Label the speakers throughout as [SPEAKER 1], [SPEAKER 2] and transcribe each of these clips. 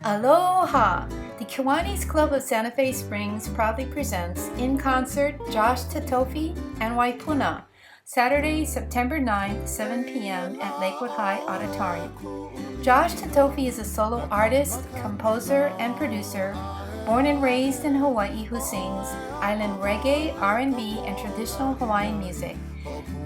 [SPEAKER 1] Aloha! The Kiwanis Club of Santa Fe Springs proudly presents in concert Josh Tatofi and Waipuna, Saturday, September 9th, 7 p.m. at Lakewood High Auditorium. Josh Tatofi is a solo artist, composer, and producer, born and raised in Hawaii, who sings island reggae, R&B, and traditional Hawaiian music.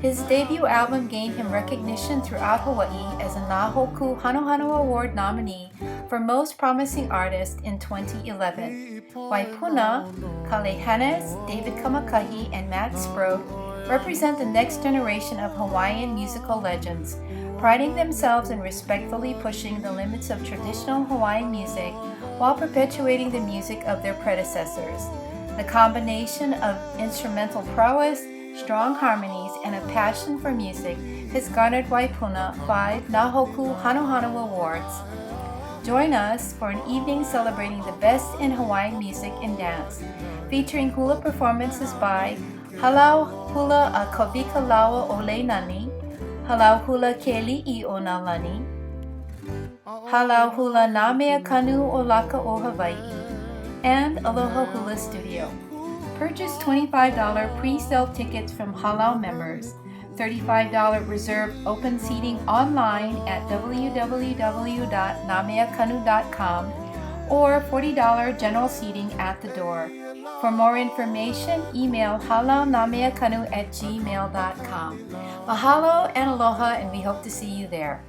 [SPEAKER 1] His debut album gained him recognition throughout Hawaii as a Nahoku Hanohano Award nominee for Most Promising Artist in 2011. Waipuna, Kale Hannes, David Kamakahi, and Matt Sprode represent the next generation of Hawaiian musical legends, priding themselves in respectfully pushing the limits of traditional Hawaiian music while perpetuating the music of their predecessors. The combination of instrumental prowess, strong harmonies, and a passion for music has garnered Waipuna 5 Nahoku Hanohano Awards. Join us for an evening celebrating the best in Hawaiian music and dance, featuring hula performances by Hālau Hula a Kawika laua o Leinani, Hālau Hula Keali'i o Nalani, Hālau Hula na Meakanu o Laka o Hawai'i, and Aloha Hula Studio. Purchase $25 pre-sale tickets from Hālau members, $35 reserved open seating online at www.nameakanu.com, or $40 general seating at the door. For more information, email halaonameakanu@gmail.com. Mahalo and aloha, and we hope to see you there.